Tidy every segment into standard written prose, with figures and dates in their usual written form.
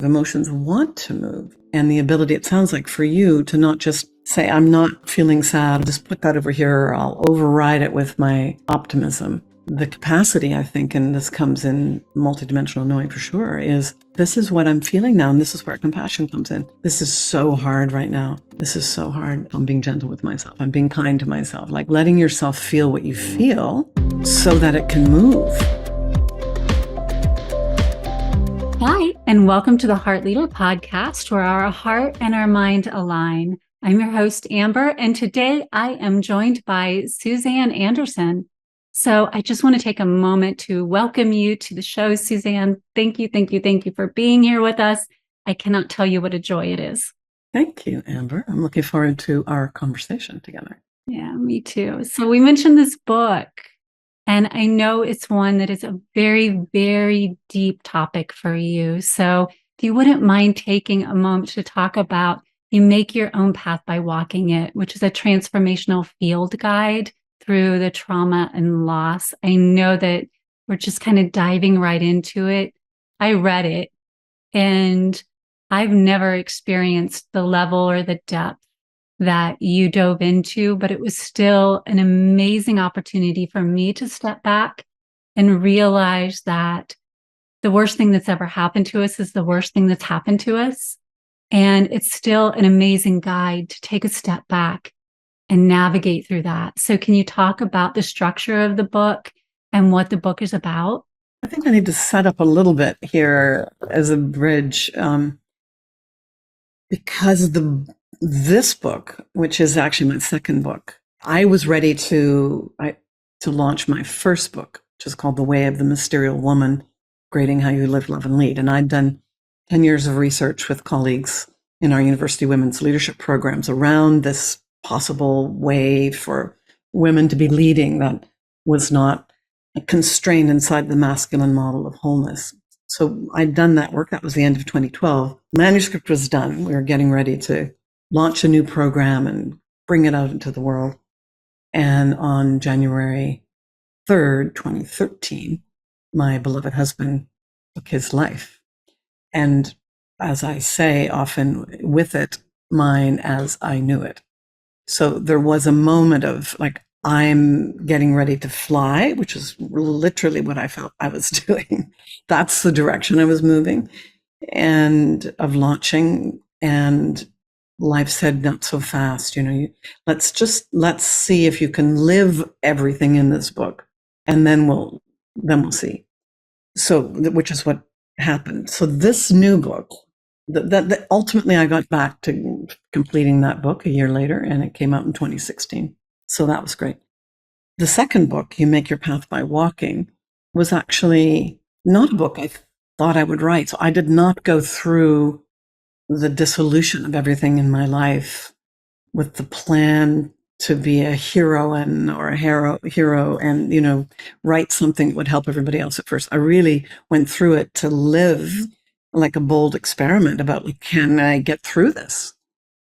Emotions want to move. And the ability, it sounds like for you, to not just say, I'm not feeling sad, I'll just put that over here, or I'll override it with my optimism. The capacity, I think, and this comes in multidimensional knowing for sure, is this is what I'm feeling now, and this is where compassion comes in. This is so hard right now. This is so hard. I'm being gentle with myself. I'm being kind to myself, like letting yourself feel what you feel so that it can move. Hi, and welcome to the Heart Leader Podcast, where our heart and our mind align. I'm your host, Amber, and today I am joined by Suzanne Anderson. So I just want to take a moment to welcome you to the show, Suzanne. Thank you for being here with us. I cannot tell you what a joy it is. Thank you, Amber. I'm looking forward to our conversation together. Yeah, me too. So we mentioned this book. And I know it's one that is a very, very deep topic for you. So if you wouldn't mind taking a moment to talk about You Make Your Own Path by Walking It, which is a transformational field guide through the trauma and loss. I know that we're just kind of diving right into it. I read it and I've never experienced the level or the depth that you dove into, but it was still an amazing opportunity for me to step back and realize that the worst thing that's ever happened to us is the worst thing that's happened to us. And it's still an amazing guide to take a step back and navigate through that. So can you talk about the structure of the book and what the book is about? I think I need to set up a little bit here as a bridge, because this book, which is actually my second book, I was ready to launch my first book, which is called The Way of the Mysterial Woman, Grading How You Live, Love, and Lead. And I'd done 10 years of research with colleagues in our university women's leadership programs around this possible way for women to be leading that was not constrained inside the masculine model of wholeness. So I'd done that work. That was the end of 2012. Manuscript was done. We were getting ready to launch a new program and bring it out into the world. And on January 3rd, 2013, my beloved husband took his life. And as I say often, with it, mine as I knew it. So there was a moment of like, I'm getting ready to fly, which is literally what I felt I was doing. That's the direction I was moving, and of launching. And life said, not so fast. Let's see if you can live everything in this book, and then we'll see. So, which is what happened. So this new book, that ultimately I got back to completing that book a year later, and it came out in 2016. So that was great. The second book, You Make Your Path by Walking, was actually not a book I thought I would write. So I did not go through the dissolution of everything in my life with the plan to be a heroine or a hero and, write something that would help everybody else at first. I really went through it to live like a bold experiment about, like, can I get through this?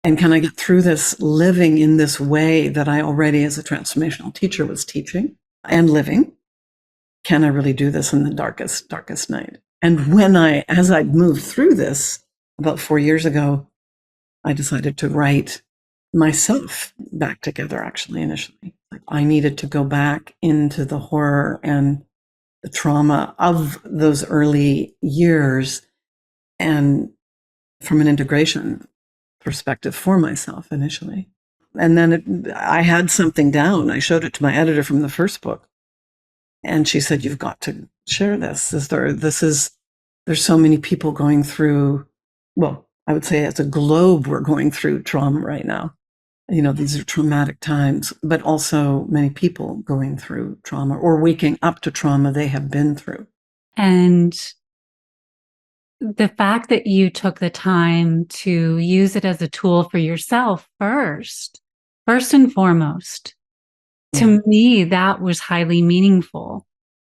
And can I get through this living in this way that I already, as a transformational teacher, was teaching and living? Can I really do this in the darkest night? And as I moved through this about 4 years ago, I decided to write myself back together, actually, initially. Like, I needed to go back into the horror and the trauma of those early years, and from an integration perspective for myself initially. And then I had something down. I showed it to my editor from the first book, and she said, "You've got to share this. There's so many people going through, well, I would say as a globe, we're going through trauma right now. These are traumatic times, but also many people going through trauma or waking up to trauma they have been through." And the fact that you took the time to use it as a tool for yourself first and foremost, to me, that was highly meaningful,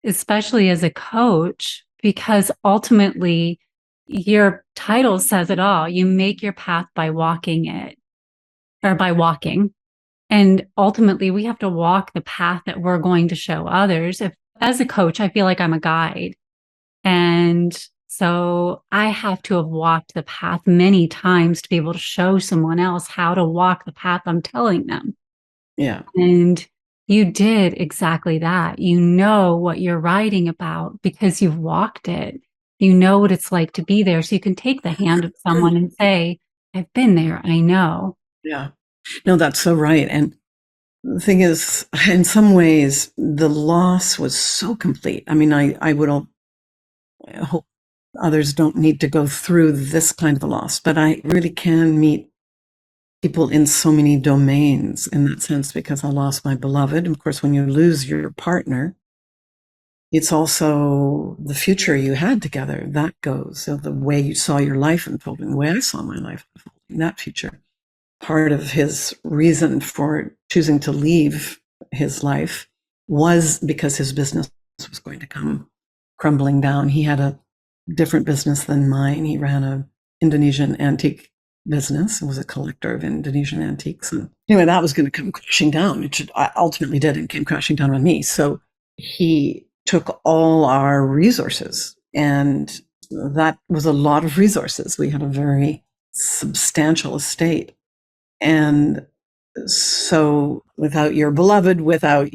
especially as a coach, because ultimately your title says it all. You make your path by walking it, or by walking. And ultimately we have to walk the path that we're going to show others. As a coach, I feel like I'm a guide. And So I have to have walked the path many times to be able to show someone else how to walk the path I'm telling them. Yeah. And you did exactly that. You know what you're writing about because you've walked it. You know what it's like to be there. So you can take the hand of someone and say, I've been there. I know. Yeah. No, that's so right. And the thing is, in some ways, the loss was so complete. I mean, I would hope others don't need to go through this kind of a loss, but I really can meet people in so many domains in that sense because I lost my beloved. Of course, when you lose your partner, it's also the future you had together that goes. So the way you saw your life unfolding, the way I saw my life unfolding, that future. Part of his reason for choosing to leave his life was because his business was going to come crumbling down. He had a different business than mine. He ran a Indonesian antique business and was a collector of Indonesian antiques. And anyway, that was going to come crashing down. It ultimately did and came crashing down on me. So he took all our resources, and that was a lot of resources. We had a very substantial estate. And so without your beloved, without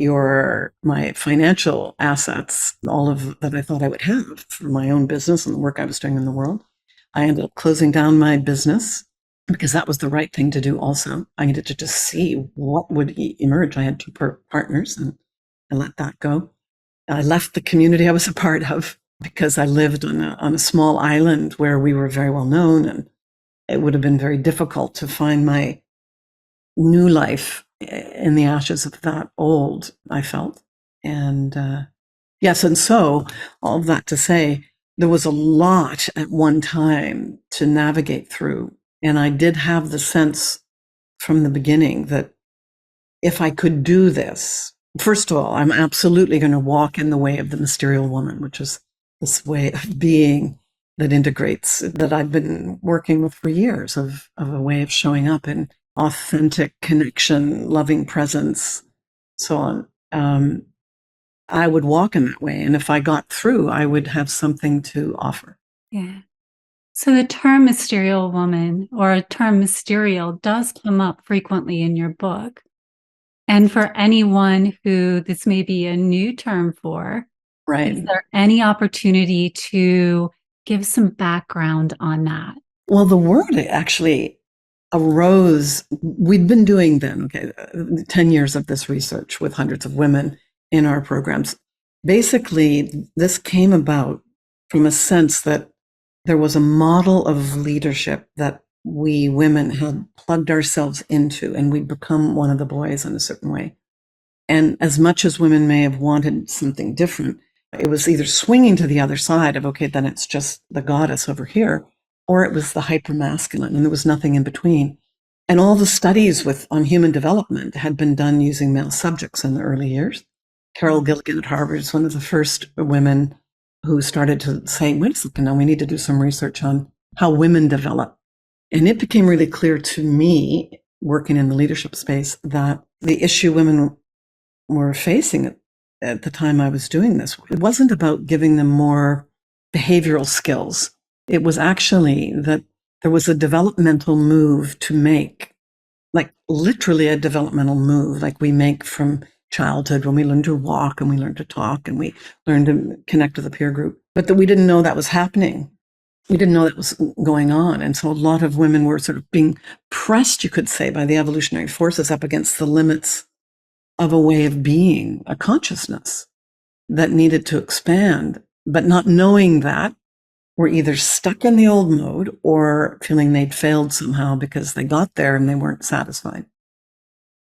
my financial assets, all of that I thought I would have for my own business and the work I was doing in the world, I ended up closing down my business because that was the right thing to do also. I needed to just see what would emerge. I had two partners and I let that go. I left the community I was a part of because I lived on a small island where we were very well known, and it would have been very difficult to find my new life in the ashes of that old, I felt. And yes, and so all of that to say, there was a lot at one time to navigate through. And I did have the sense from the beginning that if I could do this, first of all, I'm absolutely going to walk in the way of the Mysterial Woman, which is this way of being that integrates, that I've been working with for years, of a way of showing up in authentic connection, loving presence, so on. I would walk in that way. And if I got through, I would have something to offer. Yeah. So the term Mysterial Woman or a term Mysterio does come up frequently in your book. And for anyone who this may be a new term for, Right. is there any opportunity to give some background on that? Well, the word actually arose. We'd been doing then, 10 years of this research with hundreds of women in our programs. Basically, this came about from a sense that there was a model of leadership that we women had plugged ourselves into, and we'd become one of the boys in a certain way. And as much as women may have wanted something different, it was either swinging to the other side of, okay, then it's just the goddess over here, or it was the hypermasculine, and there was nothing in between. And all the studies on human development had been done using male subjects in the early years. Carol Gilligan at Harvard is one of the first women who started to say, wait a second, now we need to do some research on how women develop. And it became really clear to me, working in the leadership space, that the issue women were facing at the time I was doing this, it wasn't about giving them more behavioral skills. It was actually that there was a developmental move to make, like literally a developmental move, like we make from childhood when we learn to walk and we learn to talk and we learn to connect with a peer group, but that we didn't know that was happening. We didn't know that was going on. And so a lot of women were sort of being pressed, you could say, by the evolutionary forces up against the limits of a way of being, a consciousness that needed to expand, but not knowing that, were either stuck in the old mode or feeling they'd failed somehow because they got there and they weren't satisfied.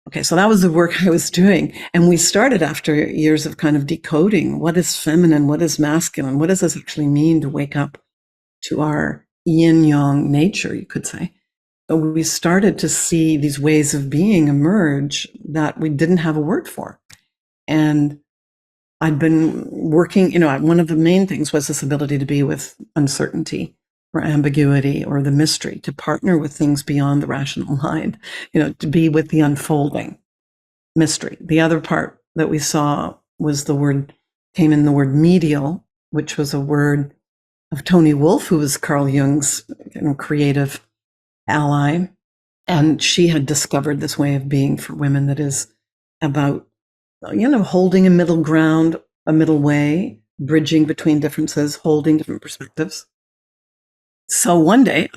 Okay, so that was the work I was doing. And we started after years of kind of decoding what is feminine, what is masculine, what does this actually mean to wake up to our yin yang nature, you could say. But we started to see these ways of being emerge that we didn't have a word for. And I'd been working, one of the main things was this ability to be with uncertainty or ambiguity or the mystery, to partner with things beyond the rational mind, to be with the unfolding mystery. The other part that we saw was came in the word medial, which was a word of Toni Wolff, who was Carl Jung's creative ally. And she had discovered this way of being for women that is about, holding a middle ground, a middle way, bridging between differences, holding different perspectives. So one day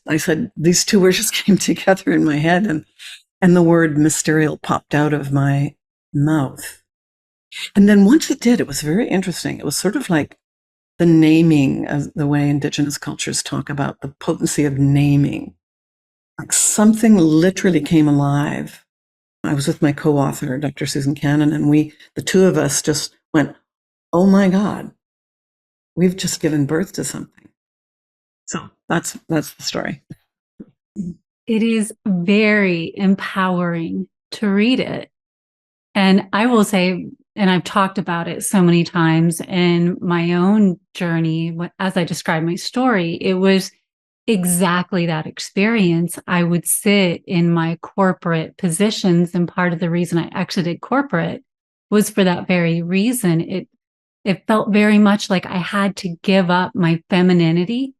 I said, these two words just came together in my head, and the word Mysterial popped out of my mouth. And then once it did, it was very interesting. It was sort of like the naming, of the way Indigenous cultures talk about the potency of naming. Like something literally came alive. I was with my co-author, Dr. Suzanne Anderson, and the two of us just went, oh my God, we've just given birth to something. So that's the story. It is very empowering to read it. And I will say, and I've talked about it so many times in my own journey, as I described my story, it was exactly that experience. I would sit in my corporate positions, and part of the reason I exited corporate was for that very reason. It felt very much like I had to give up my femininity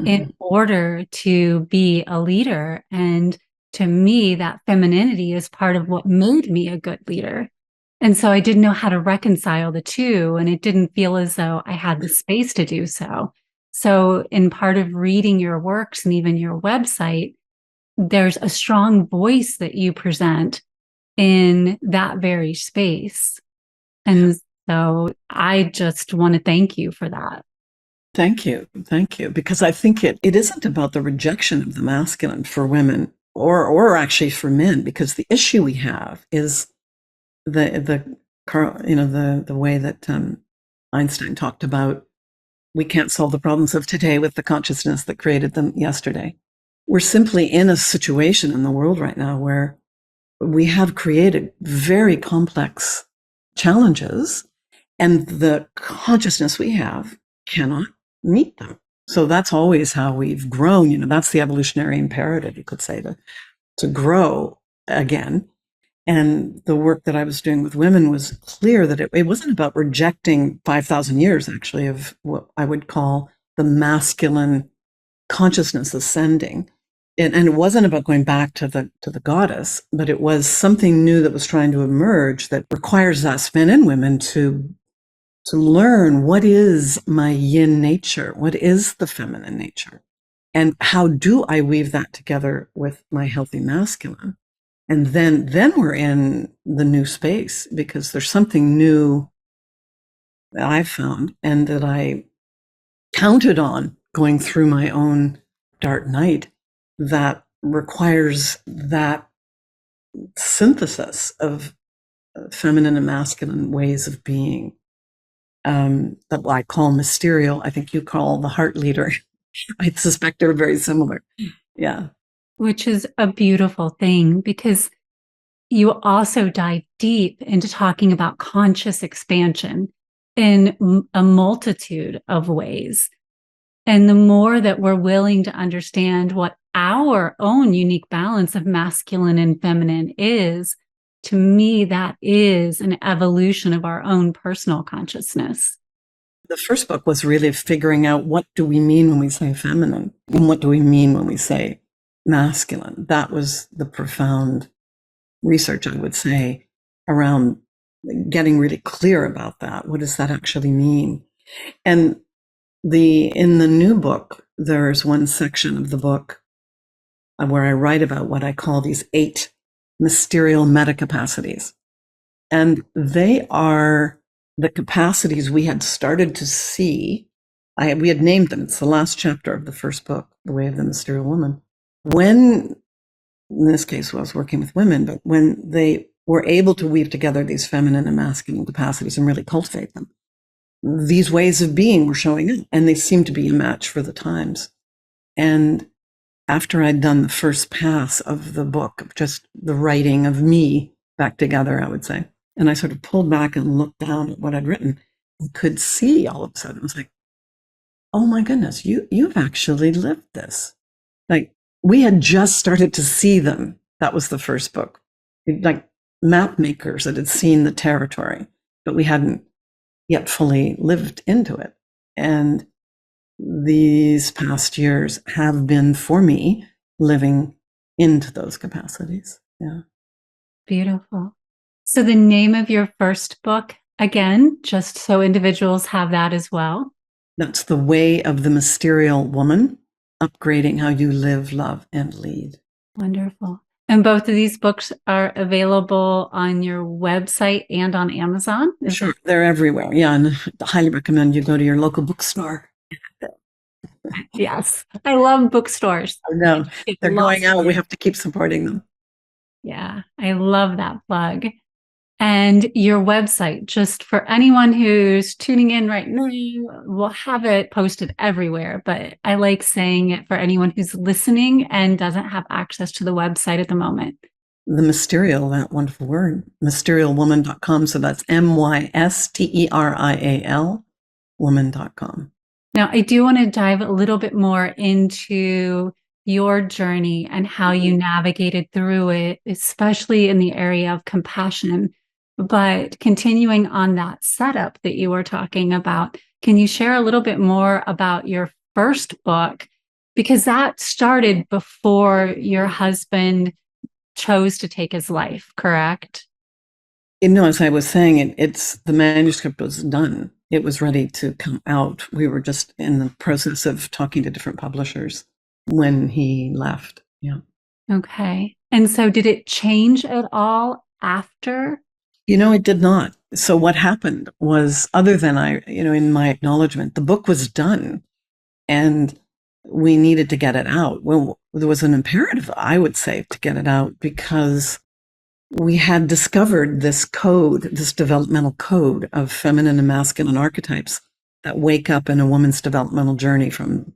in order to be a leader. And to me, that femininity is part of what made me a good leader. And so I didn't know how to reconcile the two, and it didn't feel as though I had the space to do so. So in part of reading your works and even your website, there's a strong voice that you present in that very space. And so I just want to thank you for that. Thank you. Thank you. Because I think it isn't about the rejection of the masculine for women or actually for men, because the issue we have is the way that Einstein talked about, we can't solve the problems of today with the consciousness that created them yesterday. We're simply in a situation in the world right now where we have created very complex challenges, and the consciousness we have cannot meet them. So that's always how we've grown. That's the evolutionary imperative, you could say, to grow again. And the work that I was doing with women was clear that it wasn't about rejecting 5,000 years, actually, of what I would call the masculine consciousness ascending. And it wasn't about going back to the goddess, but it was something new that was trying to emerge that requires us, men and women, to learn what is my yin nature, what is the feminine nature, and how do I weave that together with my healthy masculine. And then we're in the new space, because there's something new that I've found and that I counted on going through my own dark night that requires that synthesis of feminine and masculine ways of being, that I call Mysterio. I think you call the heart leader. I suspect they're very similar. Yeah. Which is a beautiful thing, because you also dive deep into talking about conscious expansion in a multitude of ways. And the more that we're willing to understand what our own unique balance of masculine and feminine is, to me, that is an evolution of our own personal consciousness. The first book was really figuring out, what do we mean when we say feminine? And what do we mean when we say masculine? That was the profound research, I would say, around getting really clear about that. What does that actually mean? And in the new book, there's one section of the book where I write about what I call these 8 mysterial metacapacities. And they are the capacities we had started to see. We had named them. It's the last chapter of the first book, The Way of the Mysterial Woman. When, in this case, I was working with women, but when they were able to weave together these feminine and masculine capacities and really cultivate them, these ways of being were showing up, and they seemed to be a match for the times. And after I'd done the first pass of the book, just the writing of me back together, I would say, and I sort of pulled back and looked down at what I'd written, I could see all of a sudden, I was like, oh my goodness, you've actually lived this. Like, we had just started to see them. That was the first book. Like map makers that had seen the territory, but we hadn't yet fully lived into it. And these past years have been for me living into those capacities. Yeah. Beautiful. So the name of your first book, again, just so individuals have that as well. That's The Way of the Mysterial Woman, upgrading how you live, love, and lead. Wonderful. And both of these books are available on your website and on Amazon. Sure, they're everywhere. Yeah, and I highly recommend you go to your local bookstore. Yes, I love bookstores. I know they're going out. We Lots. have to keep supporting them. Yeah, I love that plug. And your website, just for anyone who's tuning in right now, we'll have it posted everywhere. But I like saying it for anyone who's listening and doesn't have access to the website at the moment. The Mysterial, that wonderful word, mysterialwoman.com. So that's Mysterial woman.com. Now, I do want to dive a little bit more into your journey and how you navigated through it, especially in the area of compassion. But continuing on that setup that you were talking about, can you share a little bit more about your first book? Because that started before your husband chose to take his life, correct? As I was saying, it's the manuscript was done. It was ready to come out. We were just in the process of talking to different publishers when he left. Yeah. Okay. And so did it change at all after? It did not. So what happened was, other than in my acknowledgement, the book was done and we needed to get it out. Well, there was an imperative, I would say, to get it out because we had discovered this code, this developmental code of feminine and masculine archetypes that wake up in a woman's developmental journey from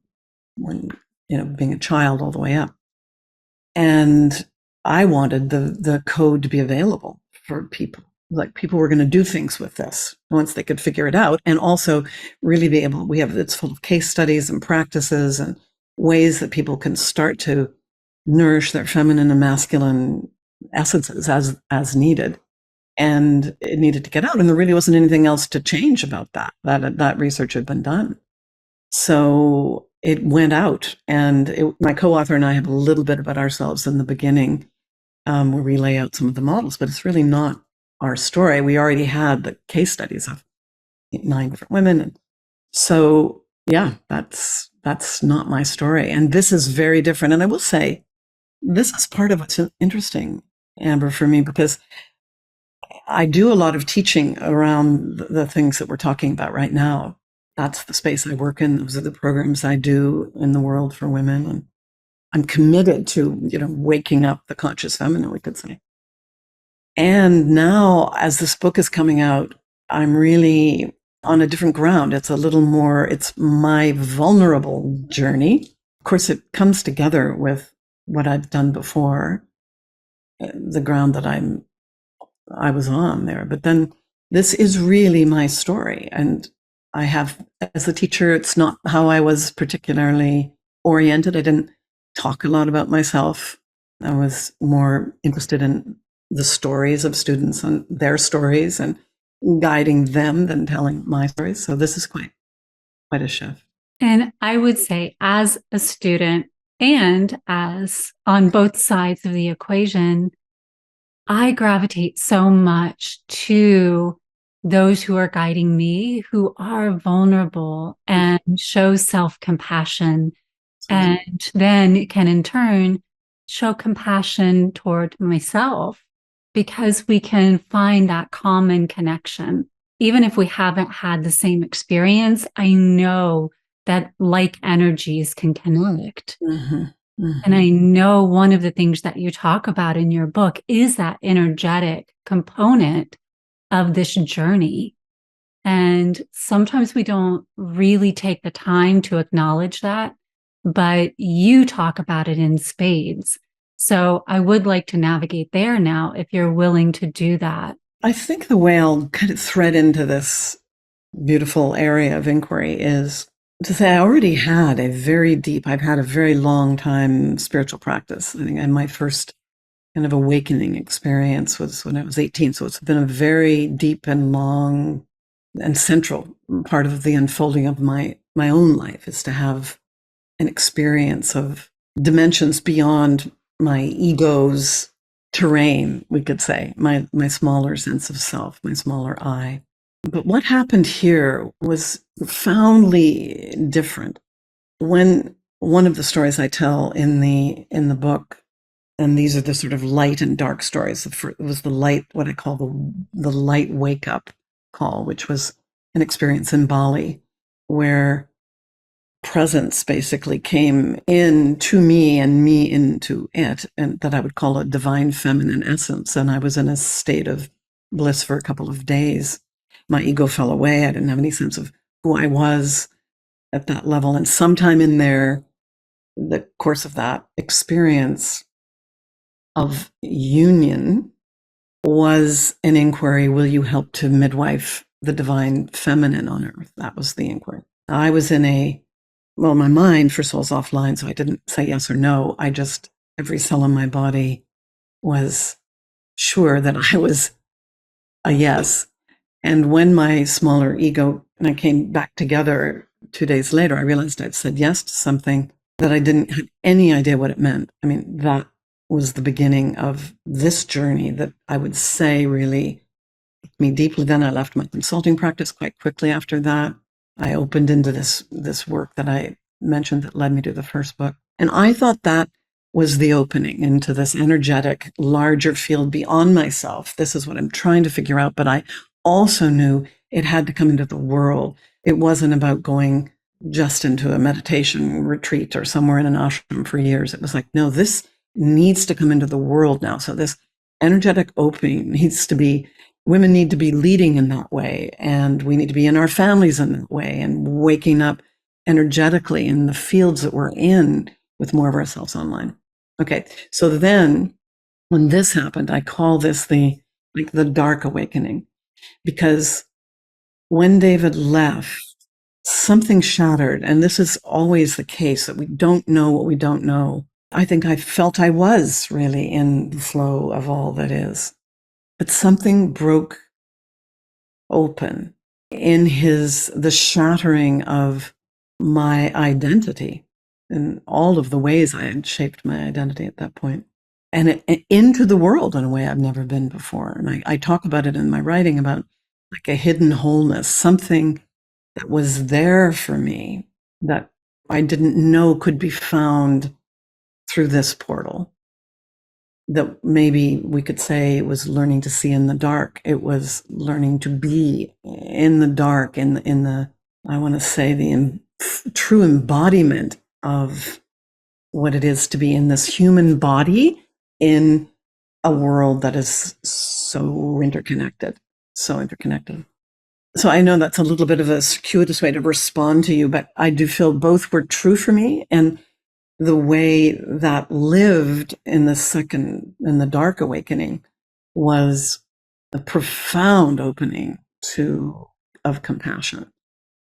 when, being a child all the way up. And I wanted the code to be available for people. Like people were going to do things with this once they could figure it out, and also really be able. It's full of case studies and practices and ways that people can start to nourish their feminine and masculine essences as needed. And it needed to get out, and there really wasn't anything else to change about that. That research had been done, so it went out. And my co-author and I have a little bit about ourselves in the beginning, where we lay out some of the models, but it's really not our story. We already had the case studies of 9 different women. And so, yeah, that's not my story. And this is very different. And I will say, this is part of what's interesting, Amber, for me, because I do a lot of teaching around the things that we're talking about right now. That's the space I work in. Those are the programs I do in the world for women. And I'm committed to, waking up the conscious feminine, we could say. And now, as this book is coming out, I'm really on a different ground. It's a little more, it's my vulnerable journey. Of course, it comes together with what I've done before, the ground that I was on there. But then this is really my story. And I have, as a teacher, it's not how I was particularly oriented. I didn't talk a lot about myself. I was more interested in the stories of students and their stories and guiding them than telling my stories. So this is quite a shift. And I would say, as a student and as on both sides of the equation, I gravitate so much to those who are guiding me, who are vulnerable and show self-compassion, and then can in turn show compassion toward myself, because we can find that common connection. Even if we haven't had the same experience, I know that like energies can connect. Mm-hmm. Mm-hmm. And I know one of the things that you talk about in your book is that energetic component of this journey. And sometimes we don't really take the time to acknowledge that, but you talk about it in spades. So I would like to navigate there now, if you're willing to do that. I think the way I'll kind of thread into this beautiful area of inquiry is to say I already had I've had a very long time spiritual practice. I think my first kind of awakening experience was when I was 18. So it's been a very deep and long and central part of the unfolding of my my own life, is to have an experience of dimensions beyond my ego's terrain, we could say, my smaller sense of self, my smaller I. But what happened here was profoundly different. When one of the stories I tell in the book, and these are the sort of light and dark stories. It was the light, what I call the light wake up call, which was an experience in Bali where presence basically came into me and me into it, and that I would call a divine feminine essence. And I was in a state of bliss for a couple of days. My ego fell away. I didn't have any sense of who I was at that level. And sometime in there, the course of that experience of union was an inquiry, will you help to midwife the divine feminine on earth? That was the inquiry. I was in my mind, first of all, was offline, so I didn't say yes or no. I just, every cell in my body was sure that I was a yes. And when my smaller ego and I came back together 2 days later, I realized I'd said yes to something that I didn't have any idea what it meant. I mean, that was the beginning of this journey that I would say really hit me deeply. Then I left my consulting practice quite quickly after that. I opened into this work that I mentioned that led me to the first book. And I thought that was the opening into this energetic, larger field beyond myself. This is what I'm trying to figure out. But I also knew it had to come into the world. It wasn't about going just into a meditation retreat or somewhere in an ashram for years. It was like, no, this needs to come into the world now. So this energetic opening needs to be, women need to be leading in that way. And we need to be in our families in that way and waking up energetically in the fields that we're in with more of ourselves online. Okay. So then when this happened, I call this the dark awakening, because when David left, something shattered. And this is always the case, that we don't know what we don't know. I think I felt I was really in the flow of all that is. But something broke open in the shattering of my identity in all of the ways I had shaped my identity at that point, and into the world in a way I've never been before. And I talk about it in my writing about like a hidden wholeness, something that was there for me that I didn't know could be found through this portal, that maybe we could say it was learning to see in the dark. It was learning to be in the dark, in the I want to say the true embodiment of what it is to be in this human body in a world that is so interconnected, so interconnected. So I know that's a little bit of a circuitous way to respond to you, but I do feel both were true for me. And the way that lived in the dark awakening was a profound opening of compassion.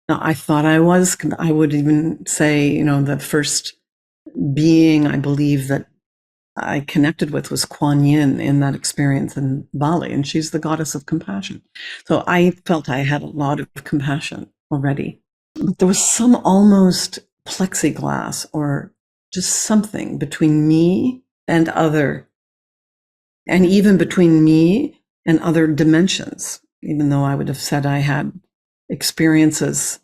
Now, I thought I would even say, the first being I believe that I connected with was Kuan Yin in that experience in Bali, and she's the goddess of compassion. So I felt I had a lot of compassion already. But there was some almost plexiglass or just something between me and other, and even between me and other dimensions, even though I would have said I had experiences,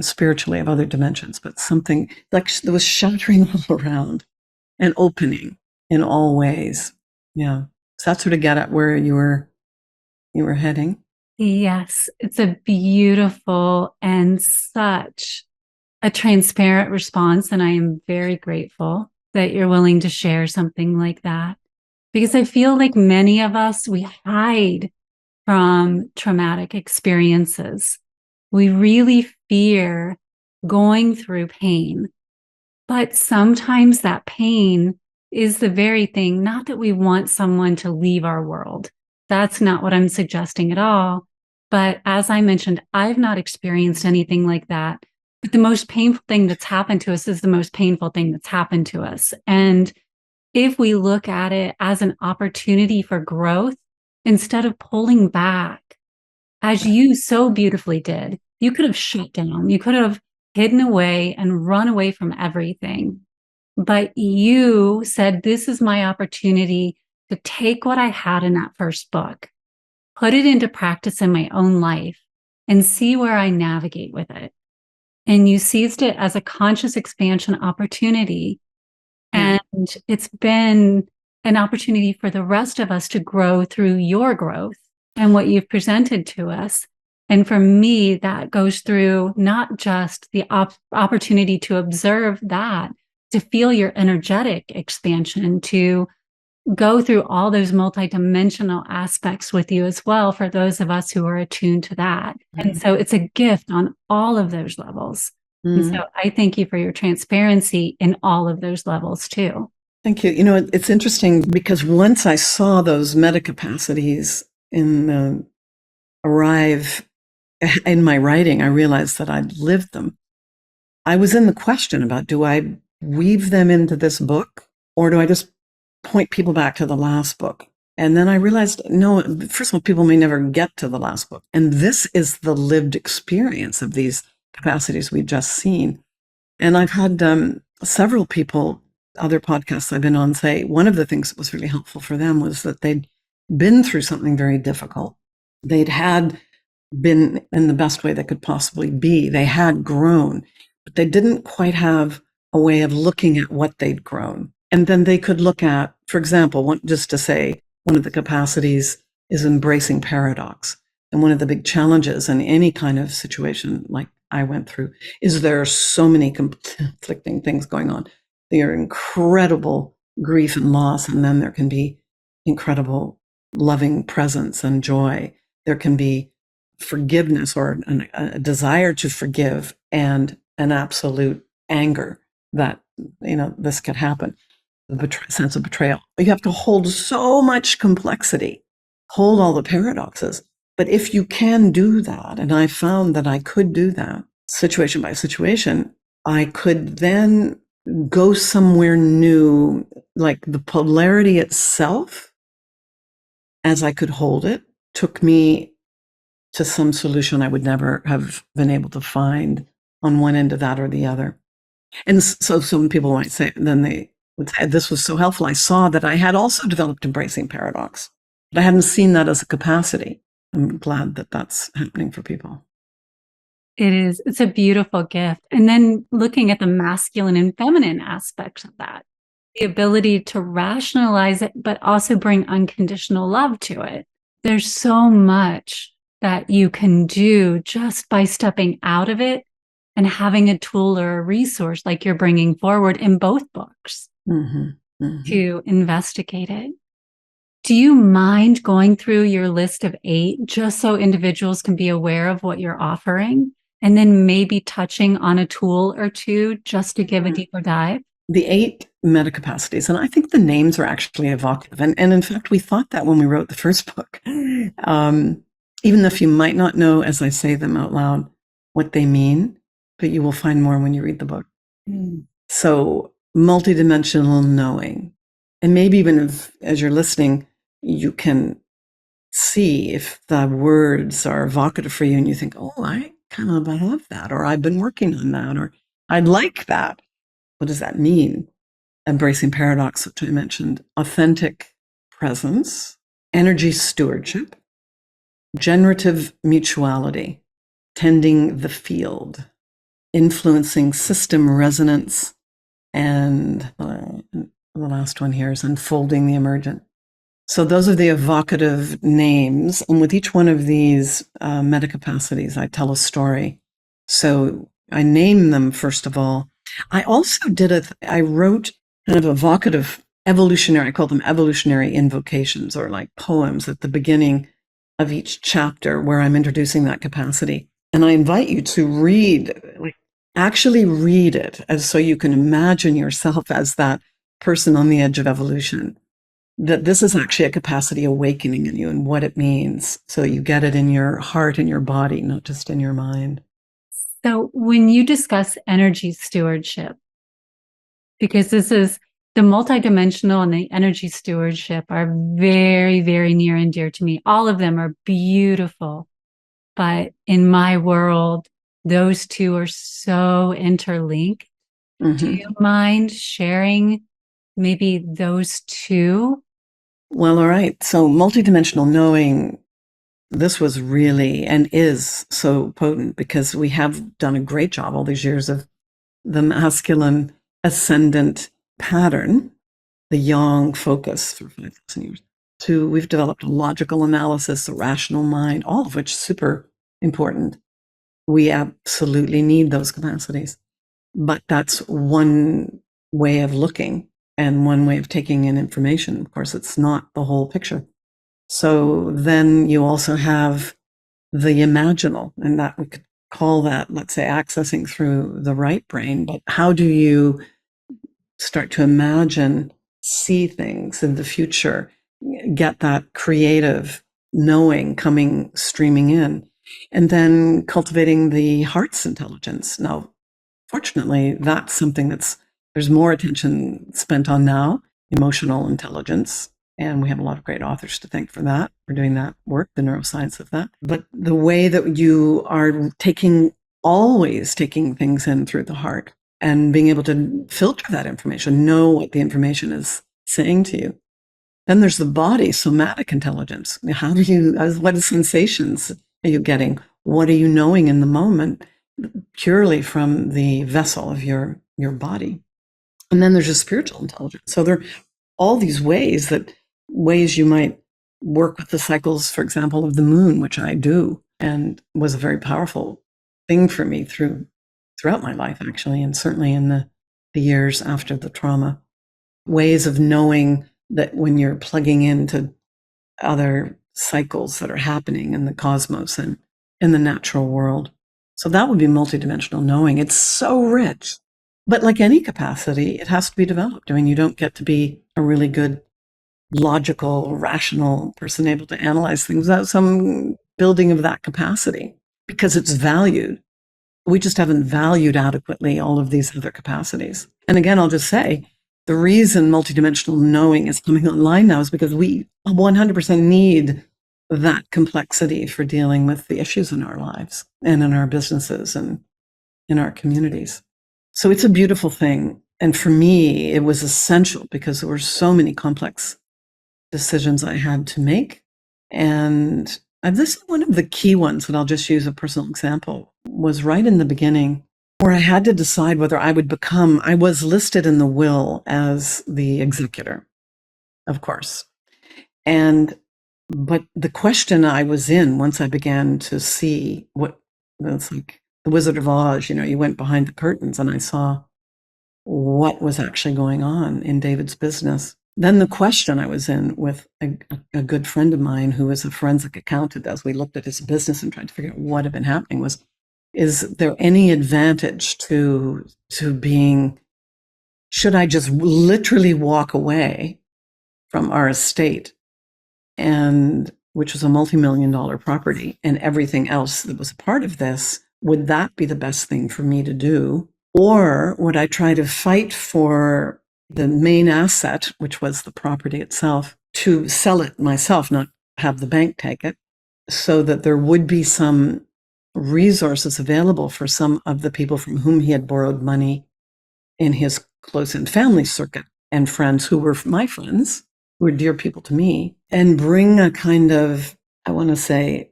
spiritually of other dimensions, but something like there was shattering all around and opening in all ways. Yeah. So that's sort of get at where you were heading. Yes, it's a beautiful and such a transparent response. And I am very grateful that you're willing to share something like that, because I feel like many of us, we hide from traumatic experiences. We really fear going through pain, but sometimes that pain is the very thing, not that we want someone to leave our world. That's not what I'm suggesting at all. But as I mentioned, I've not experienced anything like that. But the most painful thing that's happened to us is the most painful thing that's happened to us. And if we look at it as an opportunity for growth, instead of pulling back, as you so beautifully did, you could have shut down. You could have hidden away and run away from everything. But you said, this is my opportunity to take what I had in that first book, put it into practice in my own life, and see where I navigate with it. And you seized it as a conscious expansion opportunity. Yeah. And it's been an opportunity for the rest of us to grow through your growth and what you've presented to us. And for me, that goes through not just the opportunity to observe that, to feel your energetic expansion, to go through all those multidimensional aspects with you as well, for those of us who are attuned to that. And so it's a gift on all of those levels. And so I thank you for your transparency in all of those levels too. Thank you. It's interesting because once I saw those metacapacities arrive in my writing, I realized that I'd lived them. I was in the question about, do I weave them into this book, or do I just point people back to the last book? And then I realized, no, first of all, people may never get to the last book. And this is the lived experience of these capacities we've just seen. And I've had several people, other podcasts I've been on, say one of the things that was really helpful for them was that they'd been through something very difficult. They'd had been in the best way they could possibly be. They had grown, but they didn't quite have a way of looking at what they'd grown. And then they could look at, for example, just to say, one of the capacities is embracing paradox. And one of the big challenges in any kind of situation like I went through is there are so many conflicting things going on. There are incredible grief and loss, and then there can be incredible loving presence and joy. There can be forgiveness or a desire to forgive and an absolute anger that, this could happen. The sense of betrayal. You have to hold so much complexity, hold all the paradoxes. But if you can do that, and I found that I could do that situation by situation, I could then go somewhere new, like the polarity itself, as I could hold it, took me to some solution I would never have been able to find on one end of that or the other. And so some people might say, then they would say, this was so helpful. I saw that I had also developed embracing paradox, but I hadn't seen that as a capacity. I'm glad that that's happening for people. It is. It's a beautiful gift. And then looking at the masculine and feminine aspects of that, the ability to rationalize it, but also bring unconditional love to it. There's so much that you can do just by stepping out of it and having a tool or a resource like you're bringing forward in both books to investigate it. Do you mind going through your list of 8 just so individuals can be aware of what you're offering, and then maybe touching on a tool or two just to give a deeper dive? The 8 metacapacities, and I think the names are actually evocative. And in fact, we thought that when we wrote the first book. Even if you might not know, as I say them out loud, what they mean, but you will find more when you read the book. So multidimensional knowing. And maybe even if, as you're listening, you can see if the words are evocative for you and you think, oh, I kind of have that, or I've been working on that, or I'd like that. What does that mean? Embracing paradox, which I mentioned, authentic presence, energy stewardship, generative mutuality, tending the field, influencing system resonance, and the last one here is unfolding the emergent. So those are the evocative names. And with each one of these metacapacities, I tell a story. So I name them, first of all. I also I wrote kind of evocative evolutionary, I call them evolutionary invocations, or like poems at the beginning of each chapter where I'm introducing that capacity. And I invite you to actually read it, as so you can imagine yourself as that person on the edge of evolution. That this is actually a capacity awakening in you and what it means. So you get it in your heart and your body, not just in your mind. So when you discuss energy stewardship, because this is the multidimensional and the energy stewardship are very, very near and dear to me. All of them are beautiful. But in my world, those two are so interlinked. Do Mm-hmm. you mind sharing maybe those two? Well, all right. So multidimensional knowing, this was really and is so potent because we have done a great job all these years of the masculine ascendant pattern, the yang focus for 5,000 years. We've developed a logical analysis, a rational mind, all of which is super important. We absolutely need those capacities. But that's one way of looking and one way of taking in information. Of course, it's not the whole picture. So then you also have the imaginal, and that we could call that, let's say, accessing through the right brain. But how do you start to imagine, see things in the future, get that creative knowing coming, streaming in, and then cultivating the heart's intelligence? Now, fortunately, that's something there's more attention spent on now, emotional intelligence. And we have a lot of great authors to thank for that, for doing that work, the neuroscience of that. But the way that you are always taking things in through the heart and being able to filter that information, know what the information is saying to you. Then there's the body, somatic intelligence. What sensations are you getting? What are you knowing in the moment? Purely from the vessel of your body. And then there's a spiritual intelligence. So there are all these ways you might work with the cycles, for example, of the moon, which I do, and was a very powerful thing for me throughout my life, actually, and certainly in the years after the trauma. Ways of knowing that when you're plugging into other cycles that are happening in the cosmos and in the natural world. So that would be multidimensional knowing. It's so rich. But like any capacity, it has to be developed. I mean, you don't get to be a really good, logical, rational person able to analyze things without some building of that capacity because it's valued. We just haven't valued adequately all of these other capacities. And again, I'll just say, the reason multidimensional knowing is coming online now is because we 100% need that complexity for dealing with the issues in our lives and in our businesses and in our communities. So it's a beautiful thing. And for me, it was essential because there were so many complex decisions I had to make. And this is one of the key ones that I'll just use a personal example, was right in the beginning where I had to decide whether I was listed in the will as the executor, of course. But the question I was in once I began to see it's like the Wizard of Oz, you went behind the curtains and I saw what was actually going on in David's business. Then the question I was in with a good friend of mine who is a forensic accountant, as we looked at his business and tried to figure out what had been happening, was, is there any advantage to should I just literally walk away from our estate, and which was a multi-million-dollar property, and everything else that was a part of this? Would that be the best thing for me to do? Or would I try to fight for the main asset, which was the property itself, to sell it myself, not have the bank take it, so that there would be some resources available for some of the people from whom he had borrowed money in his close-in family circuit and friends who were my friends, who were dear people to me, and bring a kind of, I want to say,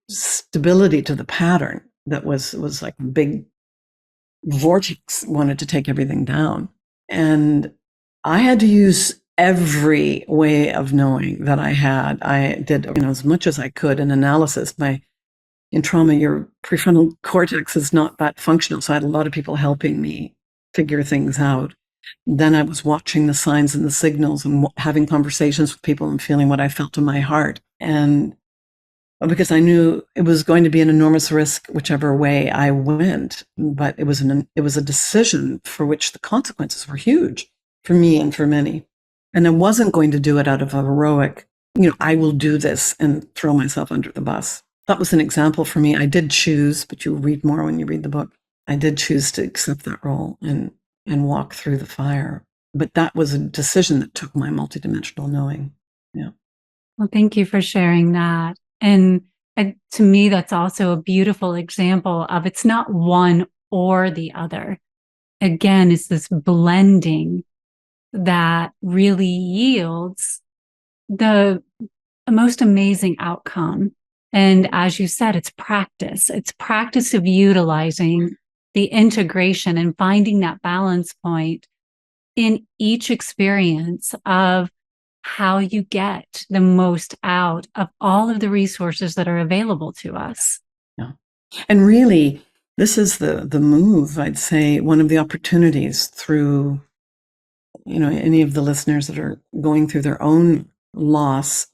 stability to the pattern that was like a big vortex, wanted to take everything down. And I had to use every way of knowing that I had. I did, as much as I could in analysis. In trauma, your prefrontal cortex is not that functional. So I had a lot of people helping me figure things out. Then I was watching the signs and the signals and having conversations with people and feeling what I felt in my heart. And because I knew it was going to be an enormous risk whichever way I went, but it was a decision for which the consequences were huge for me and for many. And I wasn't going to do it out of a heroic, I will do this and throw myself under the bus. That was an example for me. I did choose, but you'll read more when you read the book. I did choose to accept that role and walk through the fire. But that was a decision that took my multidimensional knowing. Yeah. Well, thank you for sharing that. And And to me, that's also a beautiful example of it's not one or the other. Again, it's this blending that really yields the most amazing outcome. And as you said, it's practice. It's practice of utilizing the integration and finding that balance point in each experience of how you get the most out of all of the resources that are available to us. Yeah. And really, this is the move, I'd say, one of the opportunities through, any of the listeners that are going through their own loss,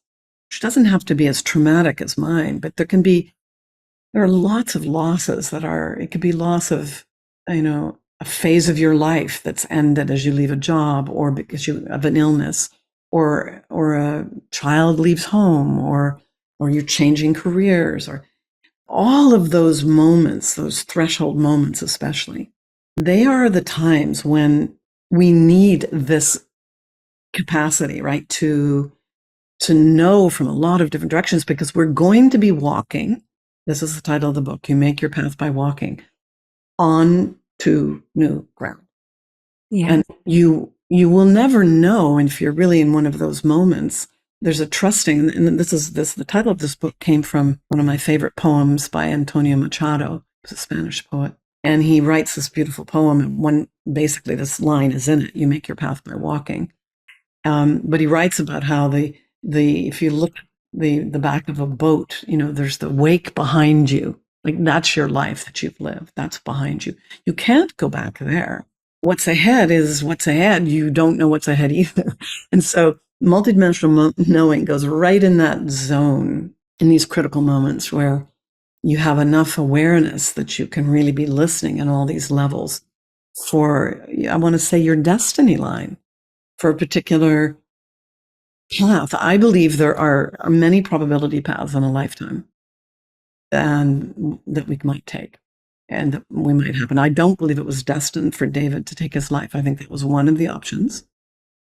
which doesn't have to be as traumatic as mine, but there are lots of losses it could be loss of, a phase of your life that's ended as you leave a job or because you have an illness or a child leaves home or you're changing careers or all of those moments, those threshold moments especially, they are the times when we need this capacity, right, to know from a lot of different directions because we're going to be walking. This is the title of the book. You make your path by walking on to new ground. Yeah. And you will never know. And if you're really in one of those moments, there's a trusting, and the title of this book came from one of my favorite poems by Antonio Machado, who's a Spanish poet. And he writes this beautiful poem, and basically this line is in it: you make your path by walking. But he writes about how if you look the back of a boat, there's the wake behind you. Like that's your life that you've lived. That's behind you. You can't go back there. What's ahead is what's ahead. You don't know what's ahead either. And so multidimensional knowing goes right in that zone in these critical moments where you have enough awareness that you can really be listening in all these levels for, I want to say, your destiny line for a particular path. I believe there are many probability paths in a lifetime and that we might take and that we might happen. I don't believe it was destined for David to take his life. I think that was one of the options.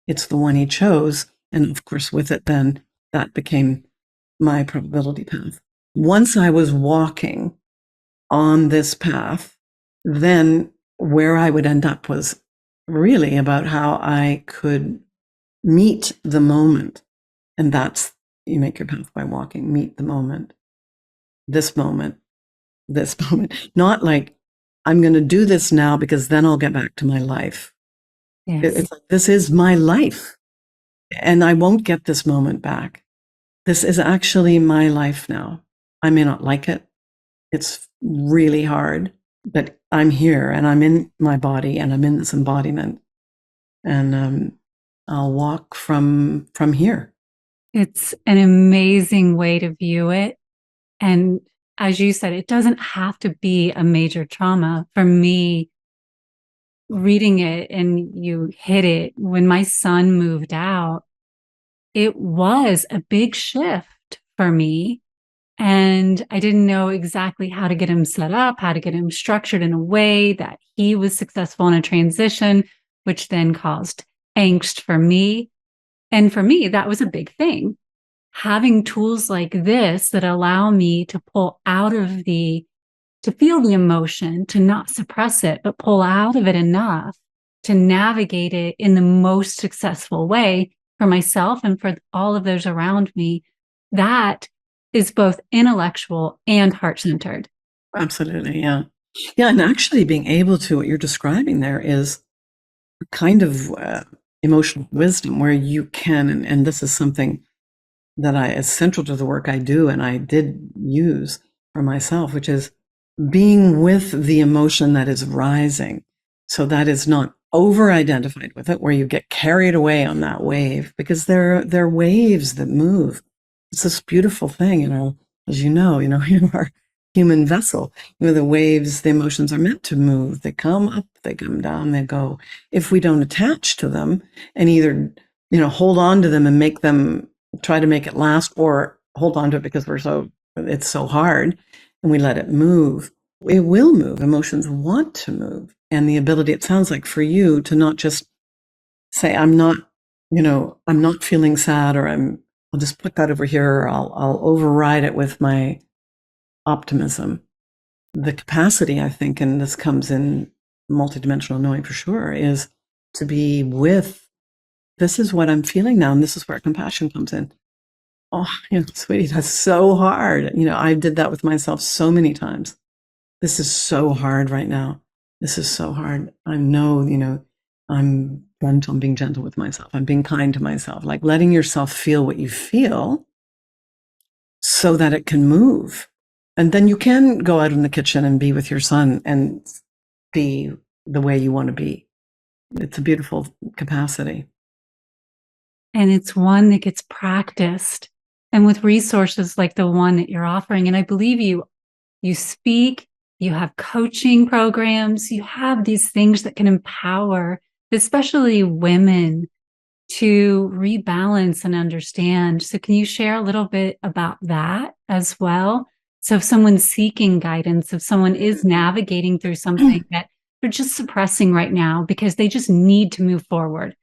It's the one he chose. And of course, with it, then that became my probability path. Once I was walking on this path, then where I would end up was really about how I could meet the moment. And that's, you make your path by walking, meet the moment, this moment, this moment. Not like, I'm going to do this now because then I'll get back to my life. Yes. It's like, this is my life and I won't get this moment back. This is actually my life now. I may not like it. It's really hard, but I'm here and I'm in my body and I'm in this embodiment. And I'll walk from here. It's an amazing way to view it. And as you said, it doesn't have to be a major trauma. For me, reading it and you hit it, when my son moved out, it was a big shift for me. And I didn't know exactly how to get him set up, how to get him structured in a way that he was successful in a transition, which then caused angst for me. And for me, that was a big thing. Having tools like this that allow me to pull out of to feel the emotion, to not suppress it, but pull out of it enough to navigate it in the most successful way for myself and for all of those around me. That is both intellectual and heart-centered. Absolutely, yeah. Yeah, and actually being able to, what you're describing there is a kind of emotional wisdom where you can, and this is something that is central to the work I do and I did use for myself, which is being with the emotion that is rising. So that is not over-identified with it, where you get carried away on that wave, because they're waves that move. It's this beautiful thing, as you know, in our human vessel, the waves, the emotions are meant to move. They come up, they come down, they go. If we don't attach to them and either, hold on to them and try to make it last, or hold on to it because it's so hard and we let it move, it will move. Emotions want to move. And the ability, it sounds like for you, to not just say, I'm not feeling sad, or I'll just put that over here, or I'll override it with my optimism. The capacity, I think, and this comes in multidimensional knowing for sure, is to be with, this is what I'm feeling now, and this is where compassion comes in. Oh, sweetie, that's so hard. I did that with myself so many times. This is so hard right now. This is so hard. I know, I'm gentle, I'm being gentle with myself. I'm being kind to myself, like letting yourself feel what you feel so that it can move. And then you can go out in the kitchen and be with your son and be the way you want to be. It's a beautiful capacity. And it's one that gets practiced, and with resources like the one that you're offering. And I believe you speak, you have coaching programs, you have these things that can empower, especially women, to rebalance and understand. So can you share a little bit about that as well? So if someone's seeking guidance, if someone is navigating through something that they're just suppressing right now because they just need to move forward.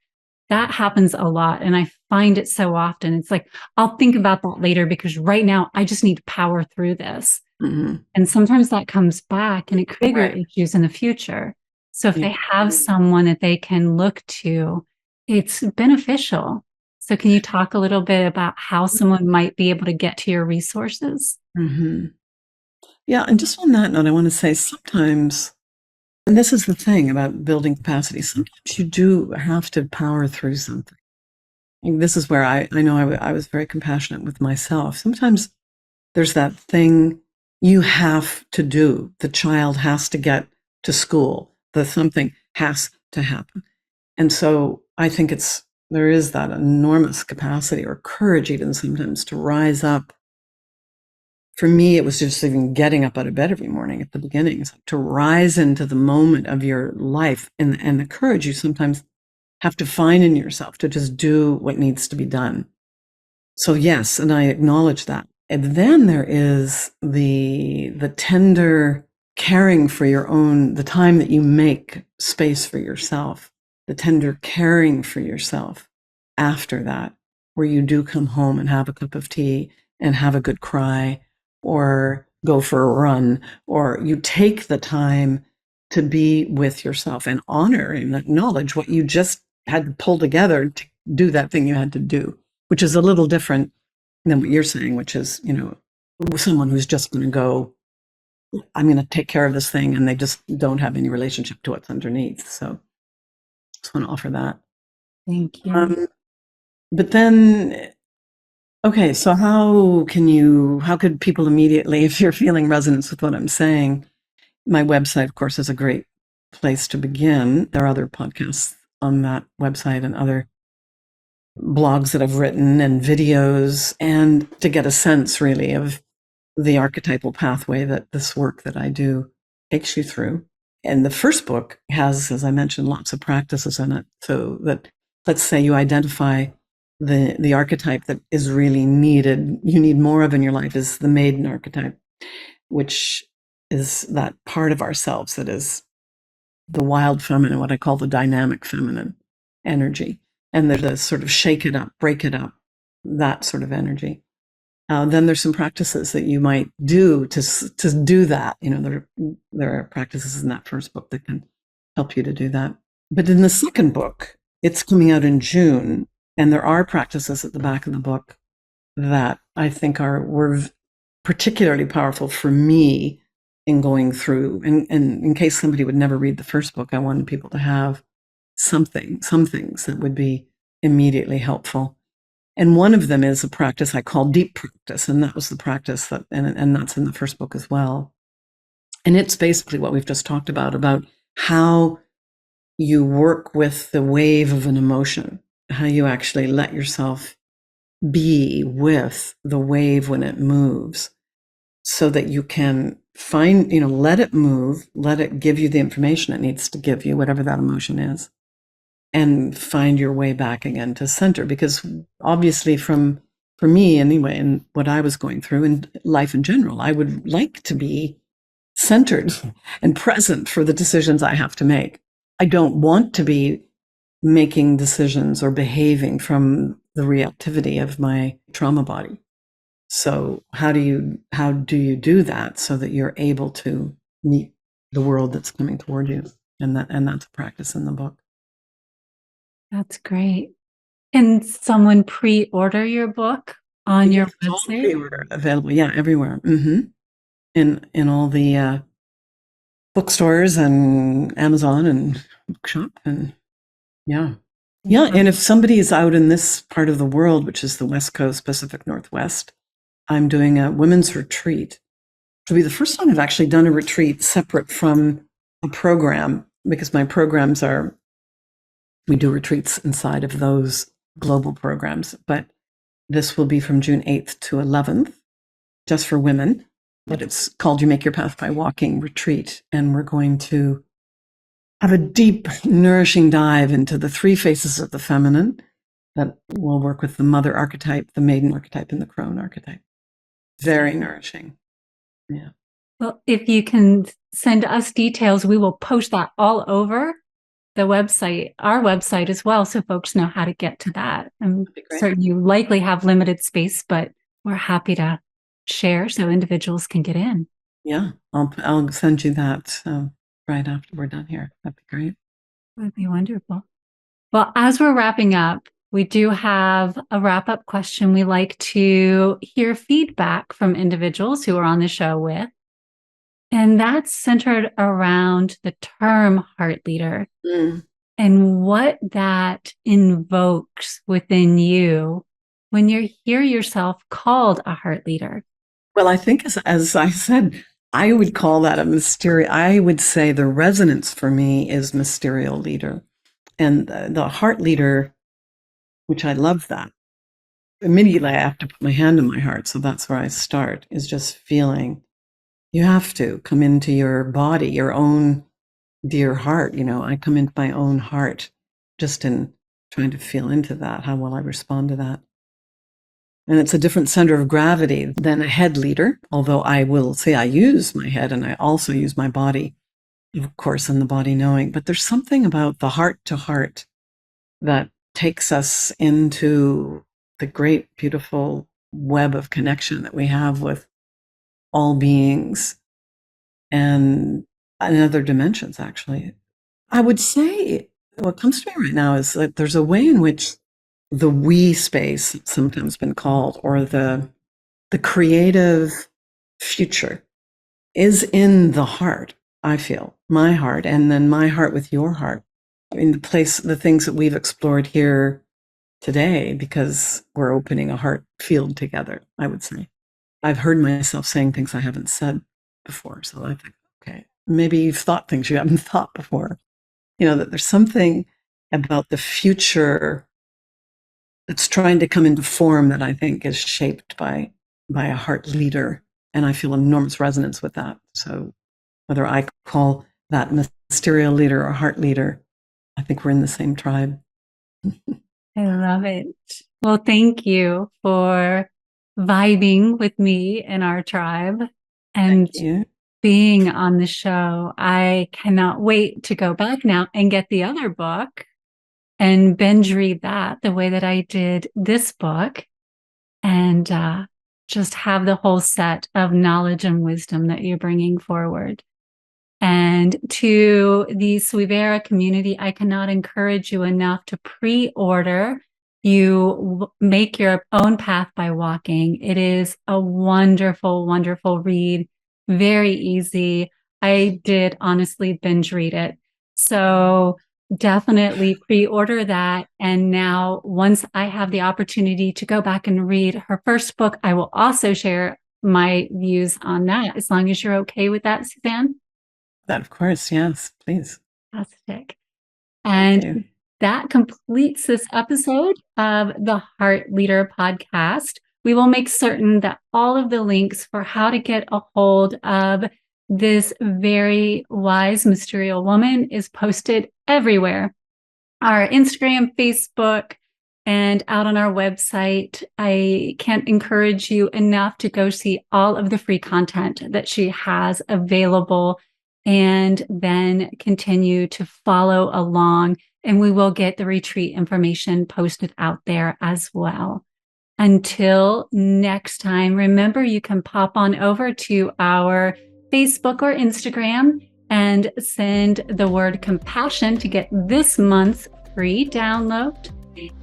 That happens a lot. And I find it so often. It's like, I'll think about that later because right now I just need to power through this. Mm-hmm. And sometimes that comes back and it creates bigger issues in the future. So if they have someone that they can look to, it's beneficial. So can you talk a little bit about how someone might be able to get to your resources? Mm-hmm. Yeah. And just on that note, I want to say sometimes, and this is the thing about building capacity, sometimes you do have to power through something. And this is where I know I was very compassionate with myself. Sometimes there's that thing you have to do. The child has to get to school. Something has to happen. And so I think there is that enormous capacity or courage even sometimes to rise up. For me, it was just even getting up out of bed every morning at the beginning. It's like to rise into the moment of your life and the courage you sometimes have to find in yourself to just do what needs to be done. So yes, and I acknowledge that. And then there is the tender caring for your own, the time that you make space for yourself, the tender caring for yourself after that, where you do come home and have a cup of tea and have a good cry or go for a run, or you take the time to be with yourself and honor and acknowledge what you just had to pull together to do that thing you had to do, which is a little different than what you're saying, which is, someone who's just going to go, I'm going to take care of this thing, and they just don't have any relationship to what's underneath. So just want to offer that. Thank you. But then, okay, so how could people immediately, if you're feeling resonance with what I'm saying, my website, of course, is a great place to begin. There are other podcasts on that website and other blogs that I've written and videos, and to get a sense really of the archetypal pathway that this work that I do takes you through. And the first book has, as I mentioned, lots of practices in it. So that, let's say you identify the archetype that is really needed, you need more of in your life, is the maiden archetype, which is that part of ourselves that is the wild feminine, what I call the dynamic feminine energy. And there's a sort of shake it up, break it up, that sort of energy. Then there's some practices that you might do to do that. There are practices in that first book that can help you to do that. But in the second book, it's coming out in June, and there are practices at the back of the book that I think were particularly powerful for me in going through. And in case somebody would never read the first book, I wanted people to have some things that would be immediately helpful. And one of them is a practice I call deep practice. And that was the practice and that's in the first book as well. And it's basically what we've just talked about how you work with the wave of an emotion, how you actually let yourself be with the wave when it moves, so that you can find, let it move, let it give you the information it needs to give you, whatever that emotion is, and find your way back again to center. Because obviously for me anyway, and what I was going through in life in general, I would like to be centered and present for the decisions I have to make. I don't want to be making decisions or behaving from the reactivity of my trauma body. So how do you do that so that you're able to meet the world that's coming toward you? And that's a practice in the book. That's great. Can someone pre-order your book on your Yes, it's all website? pre-order available. Yeah, everywhere. In all the bookstores and Amazon and bookshop and yeah. Yeah, and if somebody is out in this part of the world, which is the West Coast, Pacific Northwest, I'm doing a women's retreat. It'll be the first time I've actually done a retreat separate from a program because my programs are, we do retreats inside of those global programs. But this will be from June 8th to 11th, just for women. But it's called You Make Your Path by Walking Retreat. And we're going to have a deep, nourishing dive into the three faces of the feminine that will work with the mother archetype, the maiden archetype, and the crone archetype. Very nourishing. Yeah. Well, if you can send us details, we will post that all over the website, our website as well, so folks know how to get to that. I'm certain you likely have limited space, but we're happy to share so individuals can get in. Yeah, I'll send you that right after we're done here. That'd be great. That'd be wonderful. Well, as we're wrapping up, we do have a wrap-up question. We like to hear feedback from individuals who are on the show with. And that's centered around the term heart leader and what that invokes within you when you hear yourself called a heart leader. Well, I think as I said, I would call that a Mysterio. I would say the resonance for me is Mysterial leader. And the heart leader, which I love that. Immediately I have to put my hand in my heart. So that's where I start, is just feeling you have to come into your body, your own dear heart. You know, I come into my own heart just in trying to feel into that. How will I respond to that? And it's a different center of gravity than a head leader, although I will say I use my head and I also use my body, of course, in the body knowing. But there's something about the heart to heart that takes us into the great, beautiful web of connection that we have with all beings and in other dimensions, actually. I would say what comes to me right now is that there's a way in which the we space, it's sometimes been called, or the creative future is in the heart, I feel, my heart, and then my heart with your heart. I mean, the things that we've explored here today, because we're opening a heart field together, I would say. I've heard myself saying things I haven't said before. So I think, okay, maybe you've thought things you haven't thought before. You know, that there's something about the future that's trying to come into form that I think is shaped by a heart leader. And I feel enormous resonance with that. So whether I call that Mysterial leader or heart leader, I think we're in the same tribe. I love it. Well, thank you for vibing with me and our tribe and being on the show. I cannot wait to go back now and get the other book and binge read that the way that I did this book and just have the whole set of knowledge and wisdom that you're bringing forward. And to the Suivera community, I cannot encourage you enough to pre-order. You make your own path by walking. It is a wonderful, wonderful read. Very easy. I did honestly binge read it. So definitely pre-order that. And now once I have the opportunity to go back and read her first book, I will also share my views on that, as long as you're okay with that, Suzanne. That, of course, yes, please. Fantastic. And that completes this episode of the Heart Leader podcast. We will make certain that all of the links for how to get a hold of this very wise Mysterial Woman is posted everywhere. Our Instagram, Facebook, and out on our website. I can't encourage you enough to go see all of the free content that she has available and then continue to follow along. And we will get the retreat information posted out there as well. Until next time, remember you can pop on over to our Facebook or Instagram and send the word compassion to get this month's free download.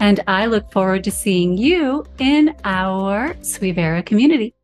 And I look forward to seeing you in our Suivera community.